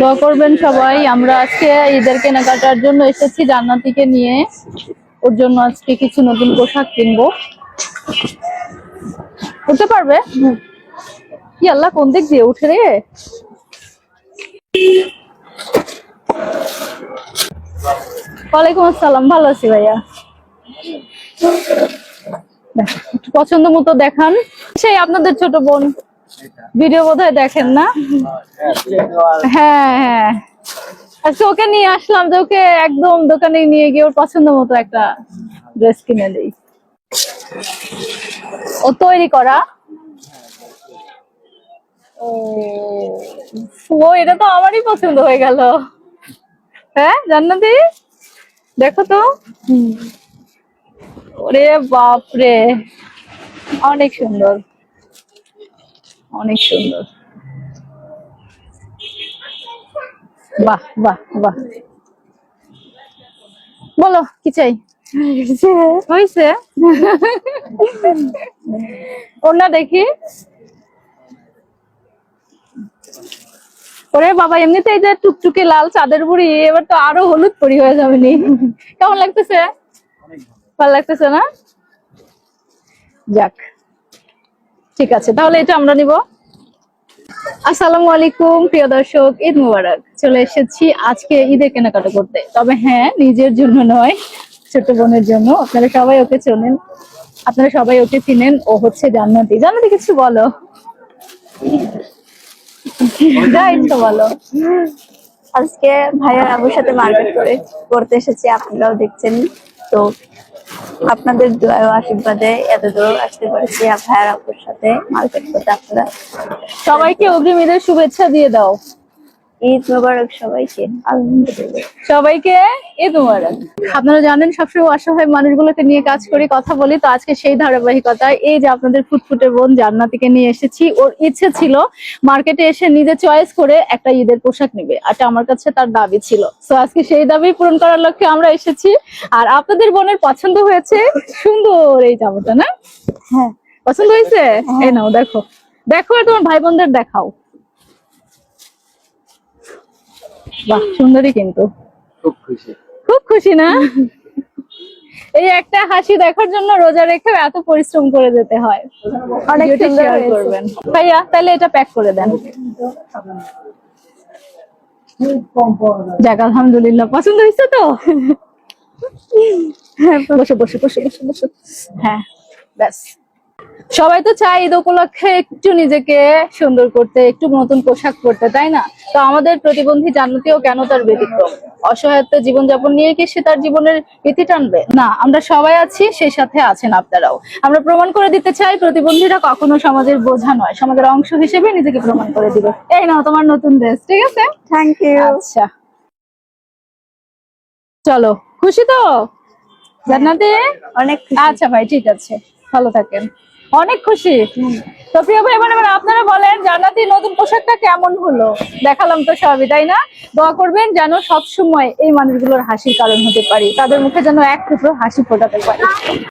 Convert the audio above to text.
দোয়া করবেন সবাই। আমরা আজকে ঈদের কেনাকাটার জন্য এসেছি জান্নাতিকে নিয়ে। ওর জন্য আজকে কিছু নতুন পোশাক কিনবো। উঠতে পারবে? কি আল্লাহ, কোন দিক দিয়ে উঠে রে? ওয়ালাইকুম আসসালাম, ভালো আছি ভাইয়া। একটু পছন্দ মতো দেখান। সেই আপনাদের ছোট বোন ভিডিও বোধহয় দেখেন না? হ্যাঁ হ্যাঁ, আজকে ওকে নিয়ে আসলাম যে ওকে একদম দোকানে নিয়ে গিয়ে ওর পছন্দ মতো একটা ড্রেস কিনে দেই। ও তৈরি করা? ও, এটা তো আমারই পছন্দ হয়ে গেল। হ্যাঁ জান্নাতি, দেখো তো। ওরে বাপরে, অনেক সুন্দর, অনেক সুন্দর। বাহ বাহ বাহ, বলো কি চাই? হয়েছে? ওনা দেখি। ওরে বাবা, এমনিতে এই যে টুকটুকে লাল চাঁদের বুড়ি, এবার তো আরো হলুদ পরি হয়ে যাবে নি। কেমন লাগতেছে? ভালো লাগতেছে না? যাক, ঠিক আছে, তাহলে এটা আমরা নিব। আসসালামু আলাইকুম প্রিয় দর্শক, ঈদ মুবারক। চলে এসেছি আজকে ঈদের কেনাকাটা করতে, তবে হ্যাঁ নিজের জন্য নয়, ছোট বোনের জন্য। আপনারা সবাই ওকে চেনেন, আপনারা সবাই ওকে চিনেন। ও হচ্ছে জান্নাতি। জান্নাতি কিছু বলো, যা ইচ্ছা বলো। আজকে ভাইয়ার আবুর সাথে মার্কেট করতে এসেছি, আপনারাও দেখছেন তো। আপনাদের দোয়া ও আশীর্বাদে এত দূর আসতে পারছি ভাইয়ার আবুর সাথে মার্কেট করতে। আপনারা সবাইকে অগ্রিম ঈদের শুভেচ্ছা দিয়ে দাও। ঈদ মোবারক সবাইকে। আলহামদুলিল্লাহ, সবাইকে ঈদ মুবারক। আপনারা জানেন সবসময় অসহায় মানুষগুলোকে নিয়ে কাজ করি, কথা বলি। তো আজকে সেই ধারাবাহিকতায় এই যে আপনাদের ফুটফুটে বোন জান্নাতিকে নিয়ে এসেছি। ওর ইচ্ছে ছিল মার্কেটে এসে নিজে চয়েস করে একটা ঈদের পোশাক নেবে, আর আমার কাছে তার দাবি ছিল। তো আজকে সেই দাবি পূরণ করার লক্ষ্যে আমরা এসেছি। আর আপনাদের বোনের পছন্দ হয়েছে সুন্দর এই জামাটা, না? হ্যাঁ পছন্দ হয়েছে? এই নাও, দেখো দেখো, আর তোমার ভাই বোনদের দেখাও। বাহ, সুন্দরী কিন্তু, খুব খুশি। খুব খুশি না? এই একটা হাসি দেখার জন্য রোজা রেখে এত পরিশ্রম করে যেতে হয়। অনেক ভিডিওটি সুন্দর শেয়ার হয়েছে। করবেন ভাইয়া, তাহলে এটা প্যাক করে দেন। যাক, আলহামদুলিল্লাহ, পছন্দ হয়েছে তো? বসো বসো বসো বসো বসো। হ্যাঁ, ব্যাস। সবাই তো চায় ঈদ উপলক্ষে একটু নিজেকে সুন্দর করতে, একটু নতুন পোশাক পরতে, তাই না? তো আমাদের প্রতিবন্ধী জান্নাতিও কেন তার ব্যতিক্রম? অসহায়ত্ব জীবনযাপন নিয়ে কি সে তার জীবনের ইতি টানবে? না, আমরা সবাই আছি, সেই সাথে আছেন আপনারাও। আমরা প্রমাণ করে দিতে চাই প্রতিবন্ধীরা কখনো সমাজের বোঝা নয়, সমাজের অংশ হিসেবে নিজেকে প্রমাণ করে দিবে। এই নাও তোমার নতুন ড্রেস, ঠিক আছে? Thank you. আচ্ছা, চলো। খুশি তো জান্নাতি? অনেক আচ্ছা ভাই, ঠিক আছে, ভালো থাকেন। অনেক খুশি। তো প্রিয় ভাই বোন, এবার আপনারা বলেন জান্নাতি নতুন পোশাকটা কেমন হলো? দেখালাম তো সবই, তাই না? দোয়া করবেন যেন সবসময় এই মানুষগুলোর হাসির কারণ হতে পারি, তাদের মুখে যেন এক টুকরো হাসি ফোটাতে পারি।